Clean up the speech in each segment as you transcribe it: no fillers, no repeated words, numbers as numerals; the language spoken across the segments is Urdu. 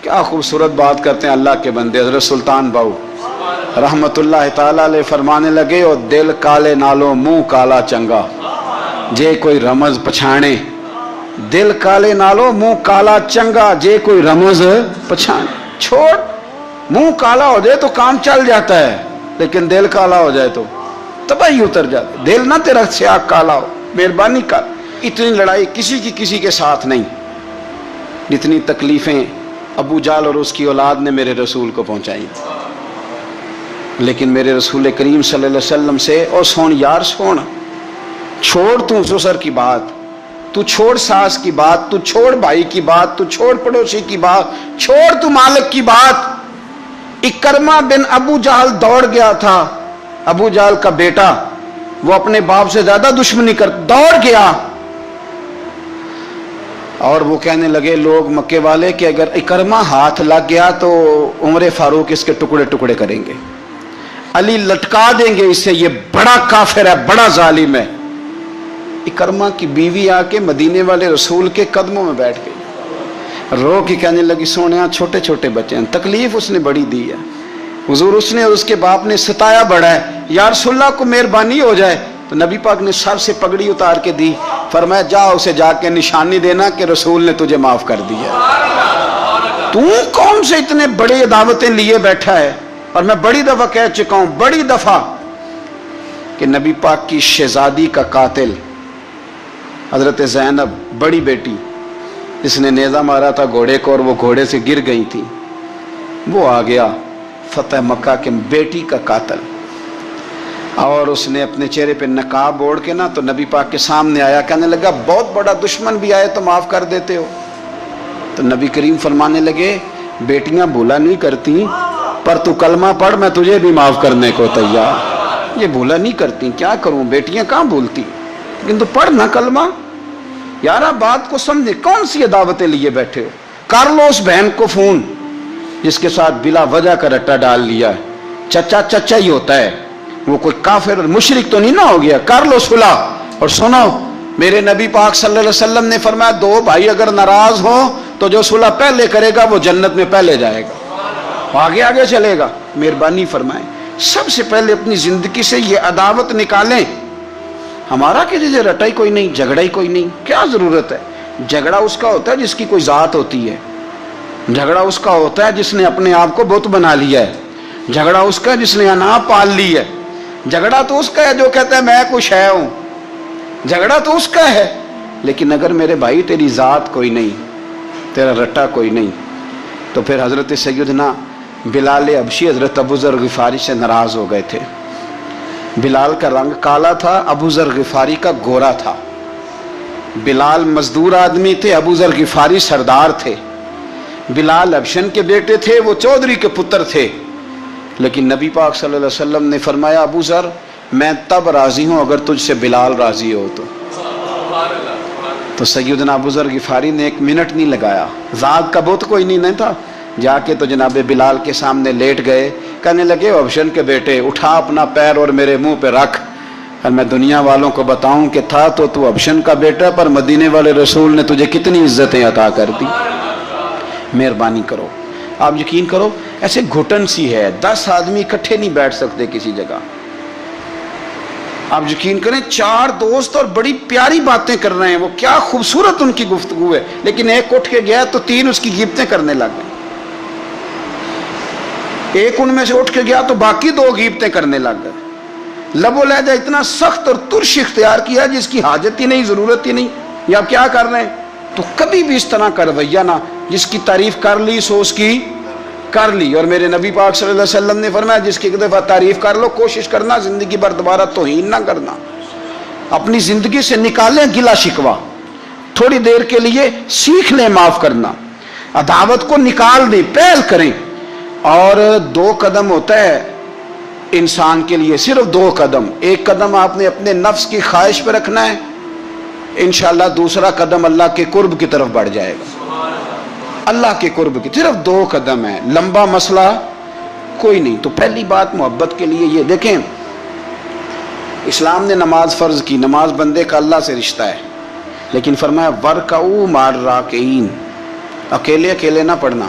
کیا خوبصورت بات کرتے ہیں اللہ کے بندے. حضرت سلطان باؤ رحمت اللہ تعالی علیہ فرمانے لگے اور دل کالے نالو منہ کالا چنگا جے کوئی رمز پچھانے. دل کالے نالو منہ کالا چنگا جے کوئی رمز پچھانے. چھوڑ, منہ کالا ہو جائے تو کام چل جاتا ہے, لیکن دل کالا ہو جائے تو تباہی اتر جاتی. دل نہ تیرا سیاہ کالا ہو, مہربانی کر. اتنی لڑائی کسی کی کسی کے ساتھ نہیں جتنی تکلیفیں ابو جہل اور اس کی اولاد نے میرے رسول کو پہنچائی. لیکن میرے رسول کریم صلی اللہ علیہ وسلم سے او سون یار سون, چھوڑ تو سسر کی بات, تو چھوڑ ساس کی بات, تو چھوڑ بھائی کی بات, تو چھوڑ پڑوسی کی بات, چھوڑ تو مالک کی بات. اکرمہ بن ابو جہل دوڑ گیا تھا, ابو جہل کا بیٹا, وہ اپنے باپ سے زیادہ دشمنی کر دوڑ گیا. اور وہ کہنے لگے لوگ مکے والے کہ اگر اکرمہ ہاتھ لگ گیا تو عمر فاروق اس کے ٹکڑے ٹکڑے کریں گے, علی لٹکا دیں گے اسے, یہ بڑا کافر ہے, بڑا ظالم ہے. اکرمہ کی بیوی آ کے مدینے والے رسول کے قدموں میں بیٹھ گئی, رو کے کہنے لگی سونیا چھوٹے چھوٹے بچے ہیں, تکلیف اس نے بڑی دی ہے, حضور اس نے اور اس کے باپ نے ستایا بڑا ہے, یا رسول اللہ کو مہربانی ہو جائے. تو نبی پاک نے سر سے پگڑی اتار کے دی, فرمایا جا اسے جا کے نشانی دینا کہ رسول نے تجھے معاف کر دیا. تو کون سے اتنے بڑے دعوتیں لیے بیٹھا ہے. اور میں بڑی دفعہ کہہ چکا ہوں, بڑی دفعہ, کہ نبی پاک کی شہزادی کا قاتل حضرت زینب بڑی بیٹی جس نے نیزہ مارا تھا گھوڑے کو اور وہ گھوڑے سے گر گئی تھی, وہ آ گیا فتح مکہ کے بیٹی کا قاتل, اور اس نے اپنے چہرے پہ نقاب اوڑھ کے نا تو نبی پاک کے سامنے آیا, کہنے لگا بہت بڑا دشمن بھی آئے تو معاف کر دیتے ہو. تو نبی کریم فرمانے لگے بیٹیاں بھولا نہیں کرتی, پر تو کلمہ پڑھ میں تجھے بھی معاف کرنے کو تیار. یہ بھولا نہیں کرتی, کیا کروں, بیٹیاں کہاں بھولتی, لیکن تو پڑھ نہ کلمہ. یار آپ بات کو سمجھے, کون سی دعوتیں لیے بیٹھے ہو. کر لو اس بہن کو فون جس کے ساتھ بلا وجہ کا رٹا ڈال لیا ہے, چچا چچا ہی ہوتا ہے, وہ کوئی کافر اور مشرک تو نہیں نہ ہو گیا. کر لو صلح. اور سنو, میرے نبی پاک صلی اللہ علیہ وسلم نے فرمایا دو بھائی اگر ناراض ہو تو جو صلح پہلے کرے گا وہ جنت میں پہلے جائے گا, آگے آگے چلے گا. مہربانی فرمائیں سب سے پہلے اپنی زندگی سے یہ عداوت نکالیں. ہمارا کہ جیسے رٹائی کوئی نہیں, جھگڑا ہی کوئی نہیں, کیا ضرورت ہے. جھگڑا اس کا ہوتا ہے جس کی کوئی ذات ہوتی ہے, جھگڑا اس کا ہوتا ہے جس نے اپنے آپ کو بت بنا لیا ہے, جھگڑا اس کا جس نے انا پال لی ہے, جھگڑا تو اس کا ہے جو کہتا ہے میں کچھ ہے ہوں, جھگڑا تو اس کا ہے. لیکن اگر میرے بھائی تیری ذات کوئی نہیں, تیرا رٹا کوئی نہیں, تو پھر حضرت سیدنا بلال حبشی حضرت ابو ذر غفاری سے ناراض ہو گئے تھے. بلال کا رنگ کالا تھا, ابو ذر غفاری کا گورا تھا. بلال مزدور آدمی تھے, ابو ذر غفاری سردار تھے. بلال حبشن کے بیٹے تھے, وہ چودھری کے پتر تھے. لیکن نبی پاک صلی اللہ علیہ وسلم نے فرمایا ابو ذر میں تب راضی ہوں اگر تجھ سے بلال راضی ہو تو سیدنا ابو ذر غفاری نے 1 منٹ نہیں لگایا, ذات کا بت کوئی نہیں تھا, جا کے تو جناب بلال کے سامنے لیٹ گئے. کہنے لگے حبشن کے بیٹے اٹھا اپنا پیر اور میرے منہ پہ رکھ, اور میں دنیا والوں کو بتاؤں کہ تھا تو حبشن کا بیٹا, پر مدینے والے رسول نے تجھے کتنی عزتیں عطا کر دی. مہربانی کرو, آپ یقین کرو ایسے گھٹن سی ہے, 10 آدمی اکٹھے نہیں بیٹھ سکتے کسی جگہ. آپ یقین کریں 4 دوست اور بڑی پیاری باتیں کر رہے ہیں, وہ کیا خوبصورت ان کی گفتگو ہے, لیکن ایک اٹھ کے گیا تو 3 اس کی غیبتیں کرنے لگ گئے. ایک ان میں سے اٹھ کے گیا تو باقی 2 غیبتیں کرنے لگ گئے. لب و لہجہ اتنا سخت اور ترش اختیار کیا جس کی حاجت ہی نہیں, ضرورت ہی نہیں, یا آپ کیا کر رہے ہیں. تو کبھی بھی اس طرح کا رویہ نہ, جس کی تعریف کر لی سو اس کی کر لی. اور میرے نبی پاک صلی اللہ علیہ وسلم نے فرمایا جس کی ایک دفعہ تعریف کر لو کوشش کرنا زندگی بھر دوبارہ توہین نہ کرنا. اپنی زندگی سے نکالیں گلا شکوہ, تھوڑی دیر کے لیے سیکھ لیں معاف کرنا, عداوت کو نکال دیں, پہل کریں. اور 2 قدم ہوتا ہے انسان کے لیے, صرف 2 قدم. ایک قدم آپ نے اپنے نفس کی خواہش پہ رکھنا ہے, انشاءاللہ دوسرا قدم اللہ کے قرب کی طرف بڑھ جائے گا. اللہ کے قرب کی صرف 2 قدم ہے, لمبا مسئلہ کوئی نہیں. تو پہلی بات محبت کے لیے یہ دیکھیں, اسلام نے نماز فرض کی, نماز بندے کا اللہ سے رشتہ ہے, لیکن فرمایا ورکعوا مع الراکعین, اکیلے اکیلے نہ پڑھنا,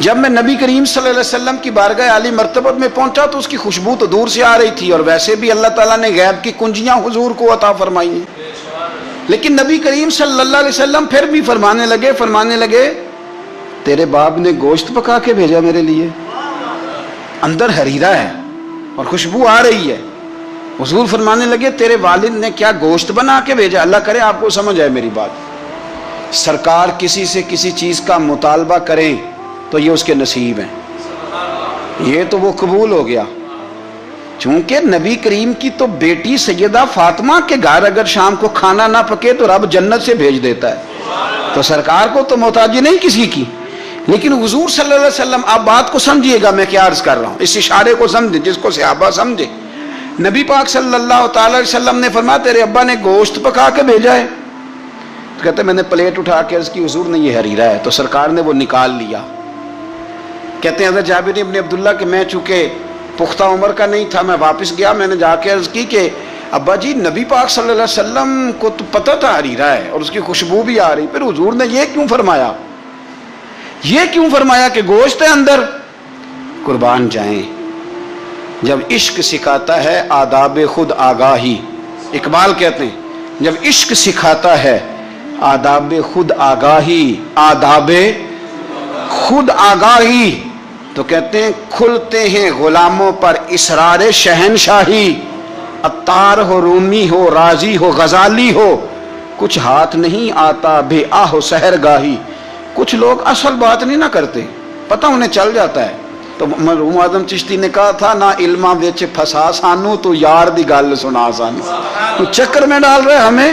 جب میں نبی کریم صلی اللہ علیہ وسلم کی بارگاہ عالی مرتبت میں پہنچا تو اس کی خوشبو تو دور سے آ رہی تھی، اور ویسے بھی اللہ تعالیٰ نے غیب کی کنجیاں حضور کو عطا فرمائی ہیں، لیکن نبی کریم صلی اللہ علیہ وسلم پھر بھی فرمانے لگے تیرے باپ نے گوشت پکا کے بھیجا میرے لیے، اندر حریرہ ہے اور خوشبو آ رہی ہے۔ حضور فرمانے لگے تیرے والد نے کیا گوشت بنا کے بھیجا؟ اللہ کرے آپ کو سمجھ آئے میری بات۔ سرکار کسی سے کسی چیز کا مطالبہ کریں تو یہ اس کے نصیب ہیں، یہ تو وہ قبول ہو گیا۔ چونکہ نبی کریم کی تو بیٹی سیدہ فاطمہ کے گھر اگر شام کو کھانا نہ پکے تو رب جنت سے بھیج دیتا ہے، تو سرکار کو تو محتاجی نہیں کسی کی۔ لیکن حضور صلی اللہ علیہ وسلم، آپ بات کو سمجھیے گا میں کیا عرض کر رہا ہوں، اس اشارے کو سمجھے جس کو صحابہ سمجھے۔ نبی پاک صلی اللہ تعالی علیہ وسلم نے فرمایا تیرے ابا نے گوشت پکا کے بھیجا ہے؟ تو کہتے میں نے پلیٹ اٹھا کے عرض کی حضور نے یہ حریرہ ہے، تو سرکار نے وہ نکال لیا۔ کہتے ہیں حضرت جابر ابن عبداللہ کہ میں چونکہ پختہ عمر کا نہیں تھا، میں واپس گیا، میں نے جا کے عرض کی کہ ابا جی نبی پاک صلی اللہ علیہ وسلم کو تو پتہ تھا حریرہ ہے اور اس کی خوشبو بھی آ رہی، پھر حضور نے یہ کیوں فرمایا کہ گوشت ہے اندر؟ قربان جائیں، جب عشق سکھاتا ہے آداب خود آگاہی، اقبال کہتے ہیں جب عشق سکھاتا ہے آداب خود آگاہی تو کہتے ہیں کھلتے ہیں غلاموں پر اسرار شہنشاہی، عطار ہو رومی ہو رازی ہو غزالی ہو، کچھ ہاتھ نہیں آتا بے آہ و سحرگاہی۔ کچھ لوگ اصل بات نہیں نہ کرتے، پتہ انہیں چل جاتا ہے۔ تو مرحوم اعظم چشتی نے کہا تھا نہ علماں وچ پھسا سانو تو یار دی گل سنا سانو، تو چکر میں ڈال رہے ہمیں،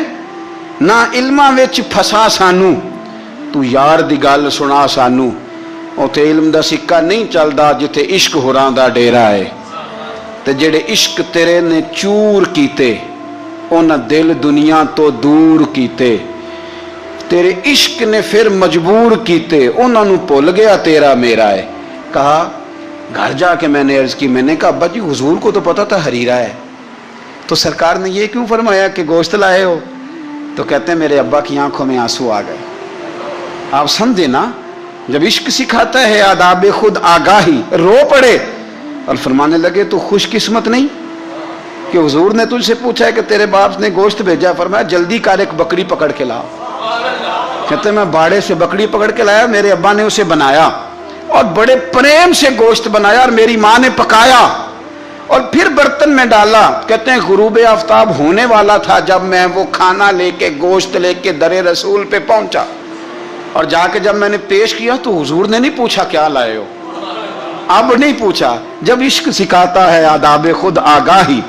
نہ علماں وچ پھسا سانو تو یار دی گل سنا سانو، اوتھے علم دا سکہ نہیں چلدا جتھے عشق ہوراں دا ڈیرا ہے، تے جڑے عشق تیرے نے چور کیتے انہاں دل دنیا تو دور کیتے، تیرے عشق نے پھر مجبور کیتے انہاں نو بھول گیا تیرا میرا ہے۔ کہا گھر جا کے میں نے عرض کی، میں نے کہا ابا جی حضور کو تو پتہ تھا حریرہ ہے، تو سرکار نے یہ کیوں فرمایا کہ گوشت لائے ہو؟ تو کہتے ہیں میرے ابا کی آنکھوں میں آنسو آ گئے۔ آپ سمجھے نا، جب عشق سکھاتا ہے آداب خود آگاہی، رو پڑے اور فرمانے لگے تو خوش قسمت نہیں کہ حضور نے تجھ سے پوچھا ہے کہ تیرے باپ نے گوشت بھیجا، فرمایا جلدی کر ایک بکری پکڑ کے لاؤ۔ کہتے ہیں میں باڑے سے بکری پکڑ کے لایا، میرے ابا نے اسے بنایا اور بڑے پریم سے گوشت بنایا اور میری ماں نے پکایا اور پھر برتن میں ڈالا۔ کہتے ہیں غروب آفتاب ہونے والا تھا جب میں وہ کھانا لے کے گوشت لے کے در رسول پہ پہنچا، اور جا کے جب میں نے پیش کیا تو حضور نے نہیں پوچھا کیا لائے ہو، اب نہیں پوچھا۔ جب عشق سکھاتا ہے آداب خود آگاہی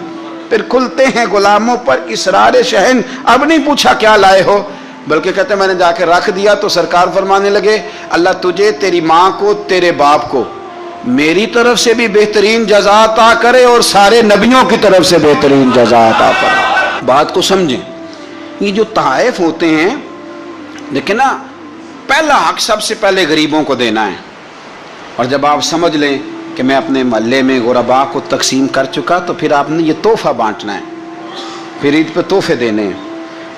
پھر کھلتے ہیں غلاموں پر اسرار شہن، اب نہیں پوچھا کیا لائے ہو، بلکہ کہتے ہیں میں نے جا کے رکھ دیا تو سرکار فرمانے لگے اللہ تجھے، تیری ماں کو، تیرے باپ کو میری طرف سے بھی بہترین جزا عطا کرے اور سارے نبیوں کی طرف سے بہترین جزا عطا کرے۔ بات کو سمجھیں، یہ جو تحائف ہوتے ہیں لیکن نا پہلا حق سب سے پہلے غریبوں کو دینا ہے، اور جب آپ سمجھ لیں کہ میں اپنے محلے میں غرباء کو تقسیم کر چکا تو پھر آپ نے یہ تحفہ بانٹنا ہے، پھر عید پہ تحفے دینے ہیں۔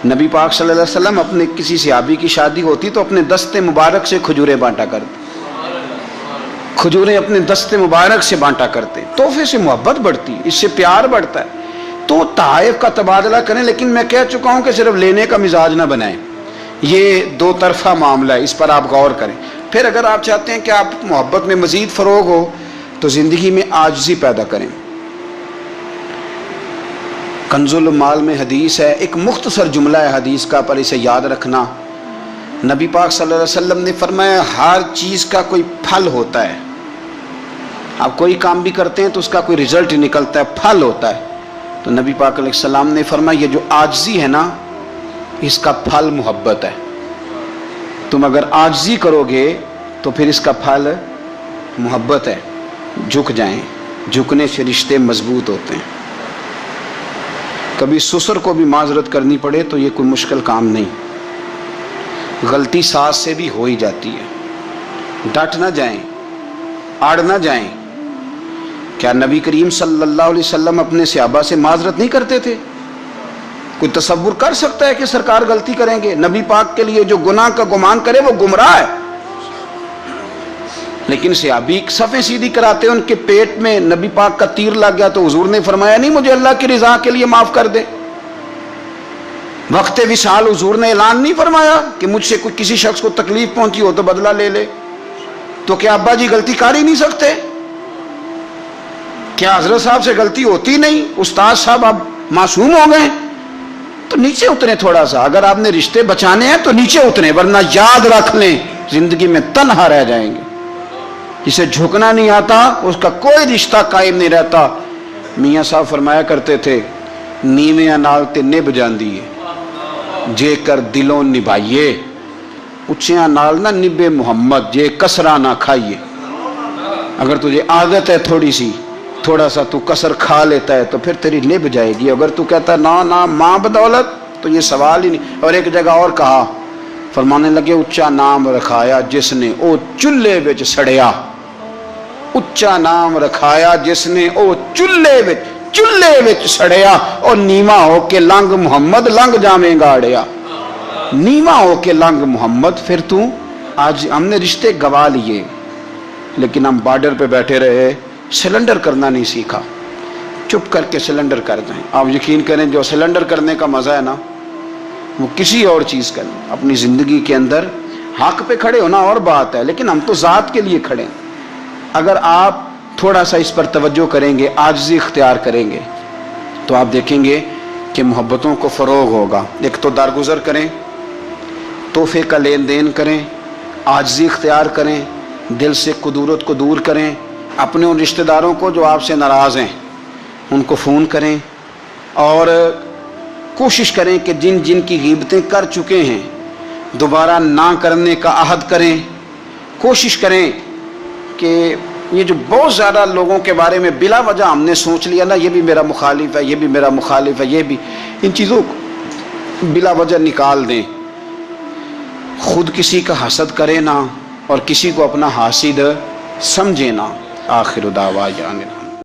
نبی پاک صلی اللہ علیہ وسلم اپنے کسی صحابی کی شادی ہوتی تو اپنے دستے مبارک سے کھجوریں بانٹا کرتے، کھجوریں اپنے دستے مبارک سے بانٹا کرتے، تحفے سے محبت بڑھتی، اس سے پیار بڑھتا ہے۔ تو تحائف کا تبادلہ کریں، لیکن میں کہہ چکا ہوں کہ صرف لینے کا مزاج نہ بنائیں، یہ دو طرفہ معاملہ ہے، اس پر آپ غور کریں۔ پھر اگر آپ چاہتے ہیں کہ آپ محبت میں مزید فروغ ہو تو زندگی میں عاجزی پیدا کریں۔ کنز المال میں حدیث ہے، ایک مختصر جملہ ہے حدیث کا، پر اسے یاد رکھنا۔ نبی پاک صلی اللہ علیہ وسلم نے فرمایا ہر چیز کا کوئی پھل ہوتا ہے، آپ کوئی کام بھی کرتے ہیں تو اس کا کوئی رزلٹ نکلتا ہے، پھل ہوتا ہے۔ تو نبی پاک علیہ السلام نے فرمایا یہ جو عاجزی ہے نا، اس کا پھل محبت ہے، تم اگر عاجزی کرو گے تو پھر اس کا پھل محبت ہے، جھک جائیں، جھکنے سے رشتے مضبوط ہوتے ہیں۔ کبھی سسر کو بھی معذرت کرنی پڑے تو یہ کوئی مشکل کام نہیں، غلطی ساس سے بھی ہو ہی جاتی ہے، ڈٹ نہ جائیں، آڑ نہ جائیں۔ کیا نبی کریم صلی اللہ علیہ وسلم اپنے صحابہ سے معذرت نہیں کرتے تھے؟ کوئی تصور کر سکتا ہے کہ سرکار غلطی کریں گے؟ نبی پاک کے لیے جو گناہ کا گمان کرے وہ گمراہ ہے، لیکن صحابی صفیں سیدھی کراتے ہیں، ان کے پیٹ میں نبی پاک کا تیر لگ گیا تو حضور نے فرمایا نہیں مجھے اللہ کی رضا کے لیے معاف کر دے؟ وقت وصال حضور نے اعلان نہیں فرمایا کہ مجھ سے کوئی کسی شخص کو تکلیف پہنچی ہو تو بدلہ لے لے؟ تو کیا ابا جی غلطی کر ہی نہیں سکتے؟ کیا حضرت صاحب سے غلطی ہوتی نہیں؟ استاد صاحب اب معصوم ہو گئے تو نیچے اترے تھوڑا سا، اگر آپ نے رشتے بچانے ہیں تو نیچے اترے، ورنہ یاد رکھ لیں زندگی میں تنہا رہ جائیں گے۔ جسے جھکنا نہیں آتا اس کا کوئی رشتہ قائم نہیں رہتا۔ میاں صاحب فرمایا کرتے تھے نیویاں نال تے نبھ جاندی ہے جے کر دلوں نبھائیے، اچھیاں نال نہ نبے محمد جے کسرا نہ کھائیے۔ اگر تجھے عادت ہے تھوڑا سا تو کسر کھا لیتا ہے تو پھر تیری نبھ جائے گی۔ اگر تو کہتا ہے نا ماں بدولت تو یہ سوال ہی نہیں۔ اور ایک جگہ اور کہا، فرمانے لگے اچا نام رکھایا جس نے او چولہے وچ سڑیا، اچا نام رکھایا جس نے او چولہے وچ سڑیا، اور نیواں ہو کے لنگ محمد لنگ جاویں گا اڑیا۔ نیواں ہو کے لنگ محمد۔ پھر تو آج ہم نے رشتے گوا لیے لیکن ہم بارڈر پہ بیٹھے رہے، سلنڈر کرنا نہیں سیکھا۔ چپ کر کے سلنڈر کر دیں۔ آپ یقین کریں جو سلنڈر کرنے کا مزہ ہے نا وہ کسی اور چیز کا نہیں۔ اپنی زندگی کے اندر حق پہ کھڑے ہونا اور بات ہے، لیکن ہم تو ذات کے لیے کھڑے ہیں۔ اگر آپ تھوڑا سا اس پر توجہ کریں گے، عاجزی اختیار کریں گے تو آپ دیکھیں گے کہ محبتوں کو فروغ ہوگا۔ ایک تو درگزر کریں، تحفے کا لین دین کریں، عاجزی اختیار کریں، دل سے کدورت کو دور کریں، اپنے ان رشتہ داروں کو جو آپ سے ناراض ہیں ان کو فون کریں، اور کوشش کریں کہ جن کی غیبتیں کر چکے ہیں دوبارہ نہ کرنے کا عہد کریں۔ کوشش کریں کہ یہ جو بہت زیادہ لوگوں کے بارے میں بلا وجہ ہم نے سوچ لیا نا، یہ بھی میرا مخالف ہے، یہ بھی میرا مخالف ہے، یہ بھی، ان چیزوں کو بلا وجہ نکال دیں۔ خود کسی کا حسد کرے نہ اور کسی کو اپنا حاسد سمجھے نہ۔ آخر دعوانا